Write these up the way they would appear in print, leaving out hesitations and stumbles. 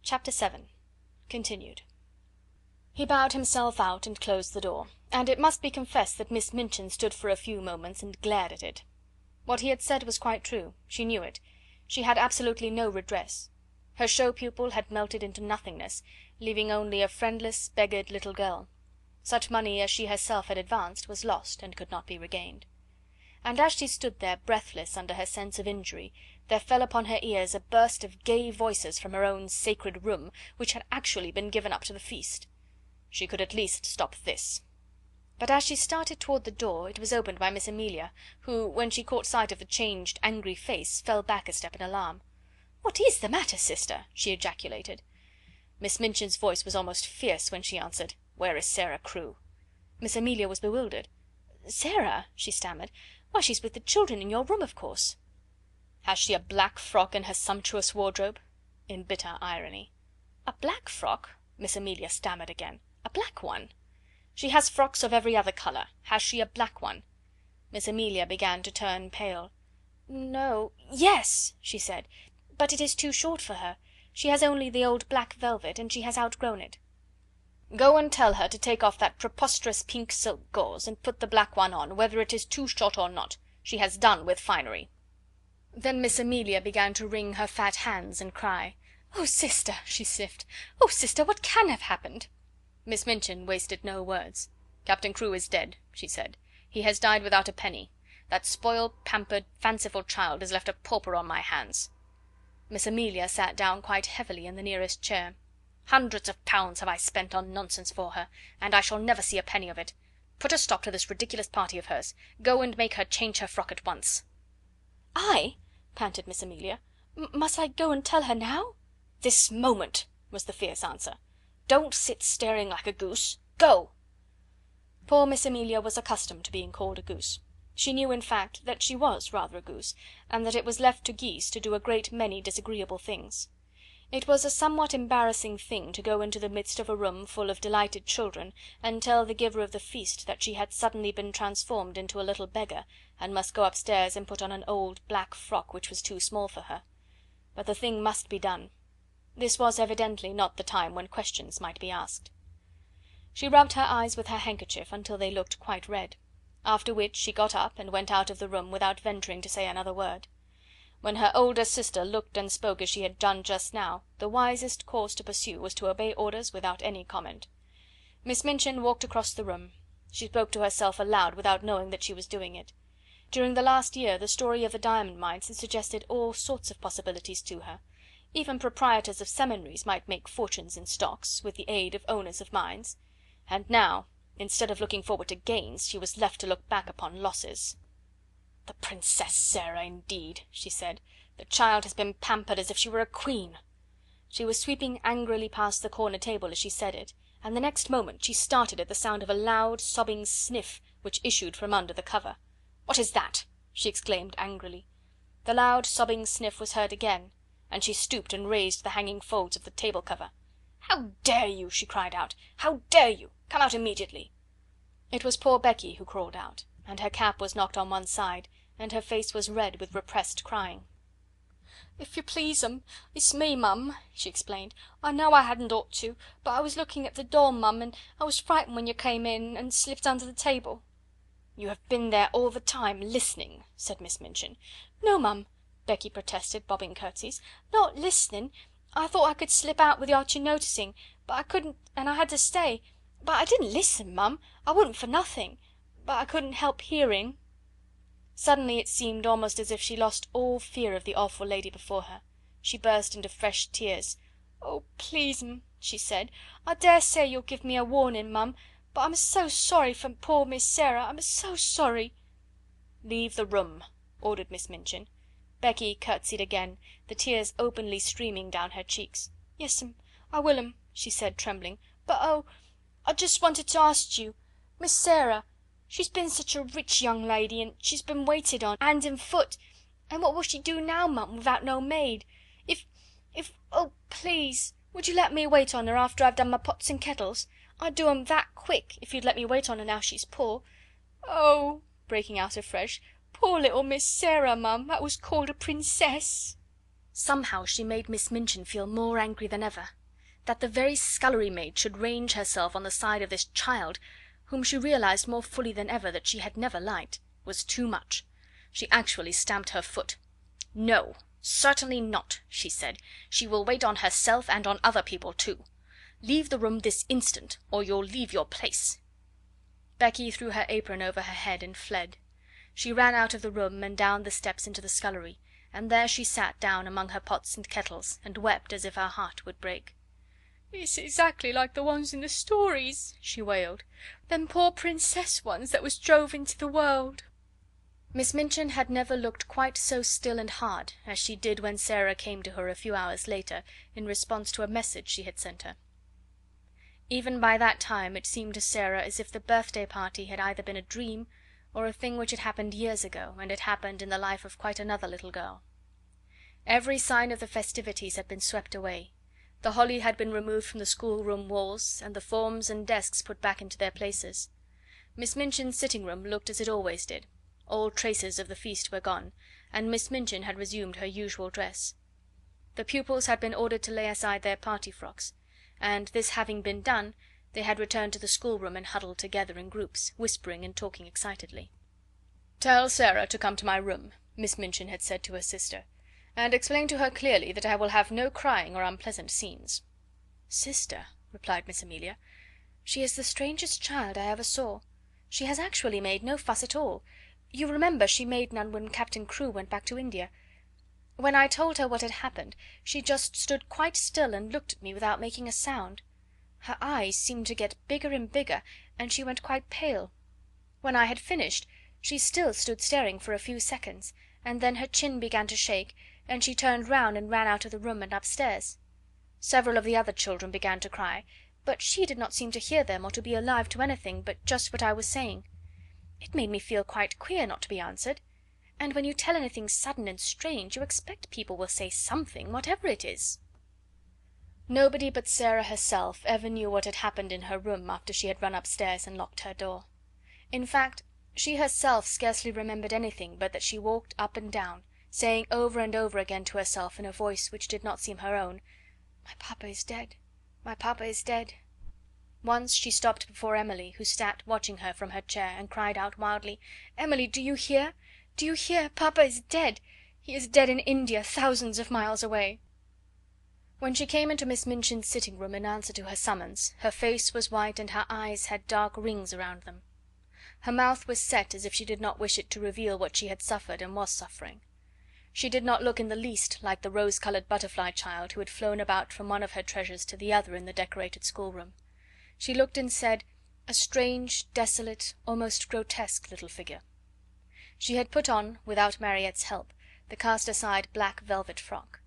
Chapter 7 Continued. He bowed himself out and closed the door, and it must be confessed that Miss Minchin stood for a few moments and glared at it. What he had said was quite true, she knew it. She had absolutely no redress. Her show pupil had melted into nothingness, leaving only a friendless, beggared little girl. Such money as she herself had advanced was lost and could not be regained. And as she stood there breathless under her sense of injury, there fell upon her ears a burst of gay voices from her own sacred room, which had actually been given up to the feast. She could at least stop this. But as she started toward the door, it was opened by Miss Amelia, who, when she caught sight of the changed, angry face, fell back a step in alarm. "What is the matter, sister?" she ejaculated. Miss Minchin's voice was almost fierce when she answered, "Where is Sara Crewe?" Miss Amelia was bewildered. "Sarah?" she stammered. "Why, she's with the children in your room, of course." "Has she a black frock in her sumptuous wardrobe?" in bitter irony. "A black frock?" Miss Amelia stammered again. "A black one?" "She has frocks of every other colour. Has she a black one?" Miss Amelia began to turn pale. "No yes," she said, "but it is too short for her. She has only the old black velvet, and she has outgrown it." "Go and tell her to take off that preposterous pink silk gauze, and put the black one on, whether it is too short or not. She has done with finery." Then Miss Amelia began to wring her fat hands and cry. "Oh, sister!" she sniffed. "Oh, sister, what can have happened?" Miss Minchin wasted no words. "Captain Crewe is dead," she said. "He has died without a penny. That spoiled, pampered, fanciful child is left a pauper on my hands." Miss Amelia sat down quite heavily in the nearest chair. "Hundreds of pounds have I spent on nonsense for her, and I shall never see a penny of it. Put a stop to this ridiculous party of hers. Go and make her change her frock at once." "I?" panted Miss Amelia. "Must I go and tell her now?" "This moment," was the fierce answer. "Don't sit staring like a goose. Go!" Poor Miss Amelia was accustomed to being called a goose. She knew, in fact, that she was rather a goose, and that it was left to geese to do a great many disagreeable things. It was a somewhat embarrassing thing to go into the midst of a room full of delighted children and tell the giver of the feast that she had suddenly been transformed into a little beggar, and must go upstairs and put on an old black frock which was too small for her. But the thing must be done. This was evidently not the time when questions might be asked. She rubbed her eyes with her handkerchief until they looked quite red, after which she got up and went out of the room without venturing to say another word. When her older sister looked and spoke as she had done just now, the wisest course to pursue was to obey orders without any comment. Miss Minchin walked across the room. She spoke to herself aloud without knowing that she was doing it. During the last year the story of the diamond mines had suggested all sorts of possibilities to her. Even proprietors of seminaries might make fortunes in stocks, with the aid of owners of mines. And now, instead of looking forward to gains, she was left to look back upon losses. "The Princess Sarah, indeed!" she said. "The child has been pampered as if she were a queen." She was sweeping angrily past the corner table as she said it, and the next moment she started at the sound of a loud, sobbing sniff which issued from under the cover. "What is that?" she exclaimed angrily. The loud, sobbing sniff was heard again, and she stooped and raised the hanging folds of the table cover. "How dare you?" she cried out. "How dare you? Come out immediately." It was poor Becky who crawled out, and her cap was knocked on one side, and her face was red with repressed crying. "If you please, it's me, mum," she explained. "I know I hadn't ought to, but I was looking at the door, mum, and I was frightened when you came in, and slipped under the table." "You have been there all the time, listening," said Miss Minchin. "No, mum," Becky protested, bobbing curtsies. "Not listening. I thought I could slip out without you noticing, but I couldn't, and I had to stay. But I didn't listen, mum, I wouldn't for nothing, but I couldn't help hearing." Suddenly it seemed almost as if she lost all fear of the awful lady before her. She burst into fresh tears. "Oh, please, she said, "I dare say you'll give me a warning, mum, but I'm so sorry for poor Miss Sarah, I'm so sorry." "Leave the room," ordered Miss Minchin. Becky curtsied again, the tears openly streaming down her cheeks. "Yes, I will, she said, trembling. "But oh, I just wanted to ask you, Miss Sarah, she's been such a rich young lady, and she's been waited on, hand and foot, and what will she do now, mum, without no maid? If oh, please, would you let me wait on her after I've done my pots and kettles? I'd do 'em that quick, if you'd let me wait on her now she's poor. Oh," breaking out afresh, "poor little Miss Sarah, mum, that was called a princess." Somehow she made Miss Minchin feel more angry than ever. That the very scullery maid should range herself on the side of this child, whom she realised more fully than ever that she had never liked, was too much. She actually stamped her foot. "No, certainly not," she said. "She will wait on herself and on other people too. Leave the room this instant, or you'll leave your place." Becky threw her apron over her head and fled. She ran out of the room and down the steps into the scullery, and there she sat down among her pots and kettles, and wept as if her heart would break. "It's exactly like the ones in the stories," she wailed. "Them poor princess ones that was drove into the world." Miss Minchin had never looked quite so still and hard as she did when Sara came to her a few hours later in response to a message she had sent her. Even by that time it seemed to Sara as if the birthday party had either been a dream or a thing which had happened years ago, and had happened in the life of quite another little girl. Every sign of the festivities had been swept away. The holly had been removed from the schoolroom walls, and the forms and desks put back into their places. Miss Minchin's sitting room looked as it always did. All traces of the feast were gone, and Miss Minchin had resumed her usual dress. The pupils had been ordered to lay aside their party frocks, and this having been done, they had returned to the schoolroom and huddled together in groups, whispering and talking excitedly. "Tell Sara to come to my room," Miss Minchin had said to her sister, "and explain to her clearly that I will have no crying or unpleasant scenes." "Sister," replied Miss Amelia, "she is the strangest child I ever saw. She has actually made no fuss at all. You remember she made none when Captain Crewe went back to India. When I told her what had happened, she just stood quite still and looked at me without making a sound. Her eyes seemed to get bigger and bigger, and she went quite pale. When I had finished, she still stood staring for a few seconds, and then her chin began to shake, and she turned round and ran out of the room and upstairs. Several of the other children began to cry, but she did not seem to hear them or to be alive to anything but just what I was saying. It made me feel quite queer not to be answered. And when you tell anything sudden and strange, you expect people will say something, whatever it is." Nobody but Sara herself ever knew what had happened in her room after she had run upstairs and locked her door. In fact, she herself scarcely remembered anything but that she walked up and down, saying over and over again to herself in a voice which did not seem her own, "My papa is dead, my papa is dead." Once she stopped before Emily, who sat watching her from her chair, and cried out wildly, "Emily, do you hear? Do you hear? Papa is dead. He is dead in India, thousands of miles away." When she came into Miss Minchin's sitting room in answer to her summons, her face was white and her eyes had dark rings around them. Her mouth was set as if she did not wish it to reveal what she had suffered and was suffering. She did not look in the least like the rose-coloured butterfly child who had flown about from one of her treasures to the other in the decorated schoolroom. She looked and said, a strange, desolate, almost grotesque little figure. She had put on, without Mariette's help, the cast-aside black velvet frock.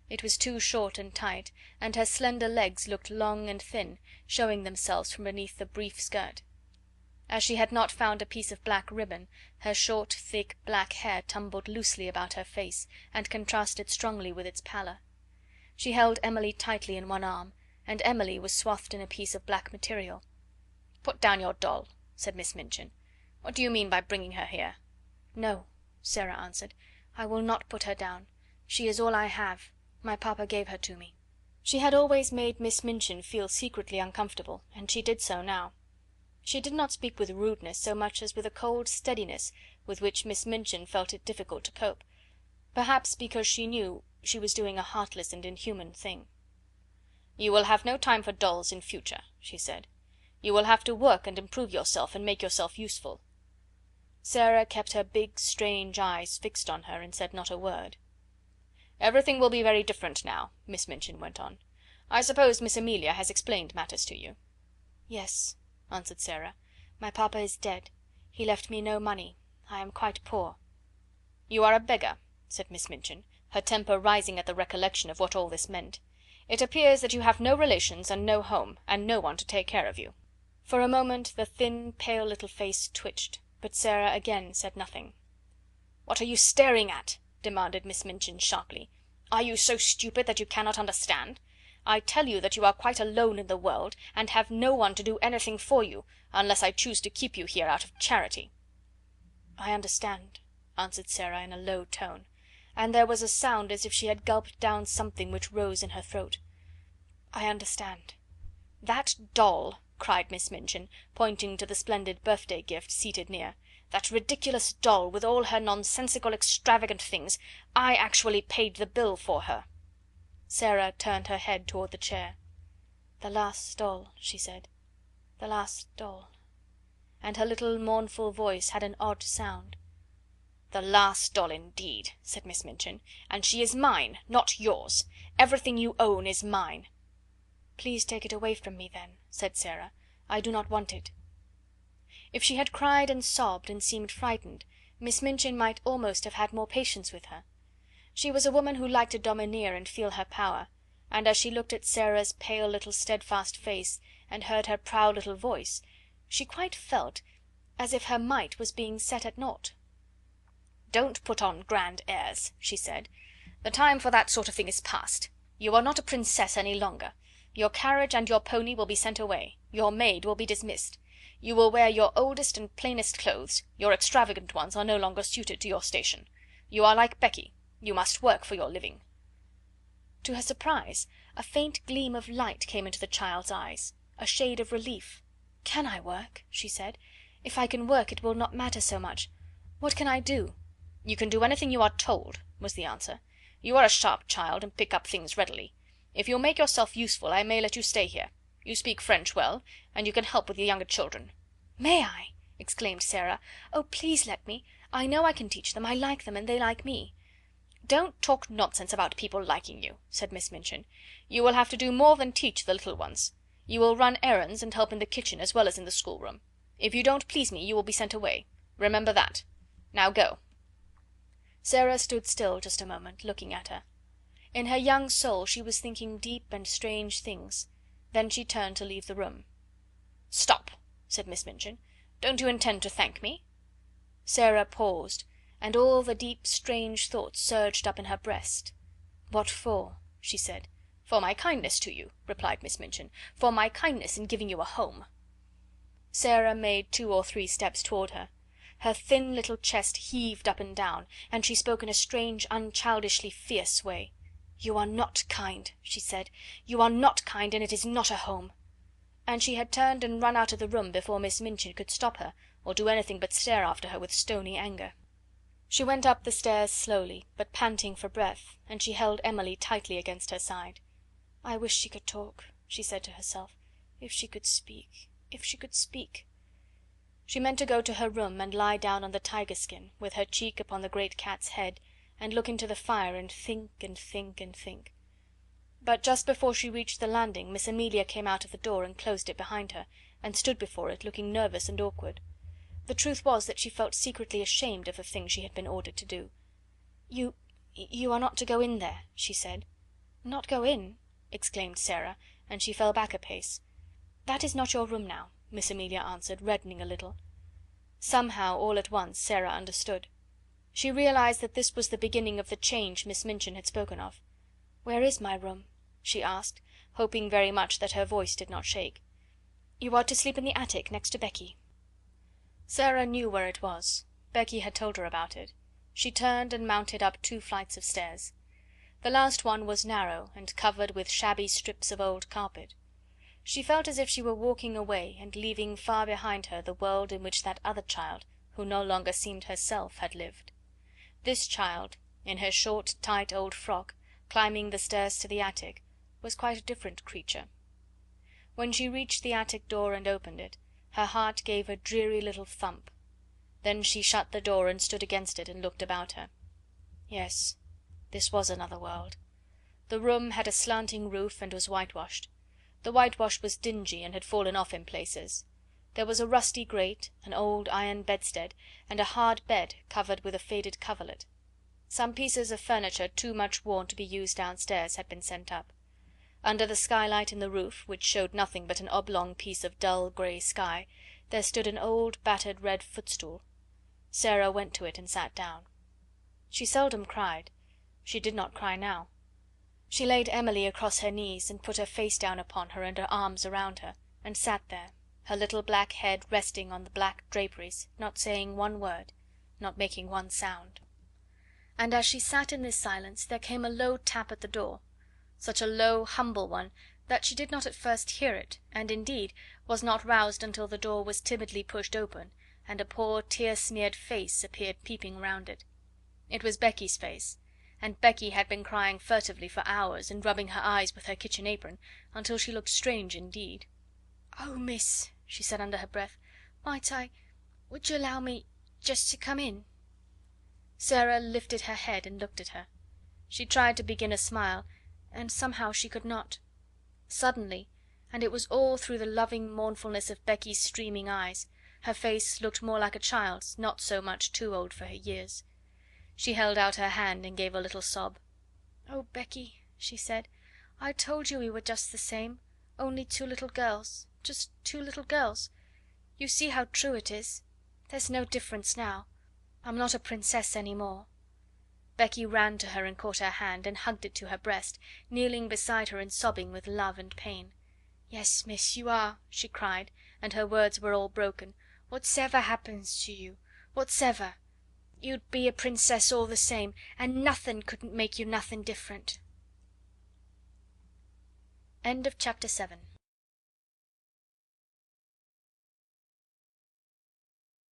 It was too short and tight, and her slender legs looked long and thin, showing themselves from beneath the brief skirt. As she had not found a piece of black ribbon, her short, thick, black hair tumbled loosely about her face, and contrasted strongly with its pallor. She held Emily tightly in one arm, and Emily was swathed in a piece of black material. "Put down your doll," said Miss Minchin. "What do you mean by bringing her here?" "No," Sara answered, "I will not put her down. She is all I have. My papa gave her to me." She had always made Miss Minchin feel secretly uncomfortable, and she did so now. She did not speak with rudeness so much as with a cold steadiness with which Miss Minchin felt it difficult to cope, perhaps because she knew she was doing a heartless and inhuman thing. "You will have no time for dolls in future," she said. "You will have to work and improve yourself and make yourself useful." Sara kept her big strange eyes fixed on her and said not a word. "Everything will be very different now," Miss Minchin went on. "I suppose Miss Amelia has explained matters to you?" "Yes," answered Sara. "My papa is dead. He left me no money. I am quite poor." "You are a beggar," said Miss Minchin, her temper rising at the recollection of what all this meant. "It appears that you have no relations and no home, and no one to take care of you." For a moment the thin, pale little face twitched, but Sara again said nothing. "What are you staring at?" demanded Miss Minchin sharply. "Are you so stupid that you cannot understand? I tell you that you are quite alone in the world, and have no one to do anything for you, unless I choose to keep you here out of charity." "I understand," answered Sara in a low tone. and there was a sound as if she had gulped down something which rose in her throat. "I understand." "That doll!" cried Miss Minchin, pointing to the splendid birthday gift seated near. "That ridiculous doll, with all her nonsensical extravagant things. I actually paid the bill for her." Sara turned her head toward the chair. "The last doll," she said. "The last doll." And her little mournful voice had an odd sound. "The last doll indeed," said Miss Minchin, "and she is mine, not yours. Everything you own is mine." "Please take it away from me, then," said Sara. "I do not want it." If she had cried and sobbed and seemed frightened, Miss Minchin might almost have had more patience with her. She was a woman who liked to domineer and feel her power, and as she looked at Sara's pale little steadfast face and heard her proud little voice, she quite felt as if her might was being set at naught. "Don't put on grand airs," she said. "The time for that sort of thing is past. You are not a princess any longer. Your carriage and your pony will be sent away. Your maid will be dismissed. You will wear your oldest and plainest clothes. Your extravagant ones are no longer suited to your station. You are like Becky. You must work for your living." To her surprise, a faint gleam of light came into the child's eyes, a shade of relief. "Can I work?" she said. "If I can work it will not matter so much. What can I do?" "You can do anything you are told," was the answer. "You are a sharp child, and pick up things readily. If you'll make yourself useful I may let you stay here. You speak French well, and you can help with the younger children." "May I?" exclaimed Sara. "Oh, please let me. I know I can teach them. I like them, and they like me." "Don't talk nonsense about people liking you," said Miss Minchin. "You will have to do more than teach the little ones. You will run errands and help in the kitchen as well as in the schoolroom. If you don't please me you will be sent away. Remember that. Now go." Sara stood still just a moment, looking at her. In her young soul she was thinking deep and strange things. Then she turned to leave the room. "Stop!" said Miss Minchin. "Don't you intend to thank me?" Sara paused, and all the deep strange thoughts surged up in her breast. "What for?" she said. "For my kindness to you," replied Miss Minchin. "For my kindness in giving you a home." Sara made 2 or 3 steps toward her. Her thin little chest heaved up and down, and she spoke in a strange, unchildishly fierce way. "You are not kind," she said. "You are not kind, and it is not a home." And she had turned and run out of the room before Miss Minchin could stop her, or do anything but stare after her with stony anger. She went up the stairs slowly, but panting for breath, and she held Emily tightly against her side. "I wish she could talk," she said to herself. "If she could speak, if she could speak." She meant to go to her room and lie down on the tiger skin, with her cheek upon the great cat's head, and look into the fire and think and think and think. But just before she reached the landing Miss Amelia came out of the door and closed it behind her, and stood before it looking nervous and awkward. The truth was that she felt secretly ashamed of the thing she had been ordered to do. You are not to go in there," she said. "Not go in?" exclaimed Sara, and she fell back a pace. "That is not your room now," Miss Amelia answered, reddening a little. Somehow all at once Sara understood. She realised that this was the beginning of the change Miss Minchin had spoken of. "Where is my room?" she asked, hoping very much that her voice did not shake. "You are to sleep in the attic next to Becky." Sara knew where it was. Becky had told her about it. She turned and mounted up 2 flights of stairs. The last one was narrow and covered with shabby strips of old carpet. She felt as if she were walking away and leaving far behind her the world in which that other child, who no longer seemed herself, had lived. This child, in her short, tight old frock, climbing the stairs to the attic, was quite a different creature. When she reached the attic door and opened it, her heart gave a dreary little thump. Then she shut the door and stood against it and looked about her. Yes, this was another world. The room had a slanting roof and was whitewashed. The whitewash was dingy and had fallen off in places. There was a rusty grate, an old iron bedstead, and a hard bed covered with a faded coverlet. Some pieces of furniture too much worn to be used downstairs had been sent up. Under the skylight in the roof, which showed nothing but an oblong piece of dull grey sky, there stood an old battered red footstool. Sara went to it and sat down. She seldom cried. She did not cry now. She laid Emily across her knees, and put her face down upon her and her arms around her, and sat there, her little black head resting on the black draperies, not saying one word, not making one sound. and as she sat in this silence there came a low tap at the door, such a low, humble one that she did not at first hear it, and indeed was not roused until the door was timidly pushed open, and a poor tear smeared face appeared peeping round it. It was Becky's face, and Becky had been crying furtively for hours, and rubbing her eyes with her kitchen apron, until she looked strange indeed. "Oh, miss," she said under her breath, would you allow me just to come in?" Sarah lifted her head and looked at her. She tried to begin a smile, and somehow she could not. Suddenly, and it was all through the loving mournfulness of Becky's streaming eyes, her face looked more like a child's, not so much too old for her years. She held out her hand and gave a little sob. "Oh, Becky," she said, "I told you we were just the same, only two little girls, just two little girls. You see how true it is. There's no difference now. I'm not a princess any more." Becky ran to her and caught her hand, and hugged it to her breast, kneeling beside her and sobbing with love and pain. "Yes, miss, you are," she cried, and her words were all broken. "Whatever happens to you, whatever, you'd be a princess all the same, and nothin' couldn't make you nothin' different." End of chapter 7.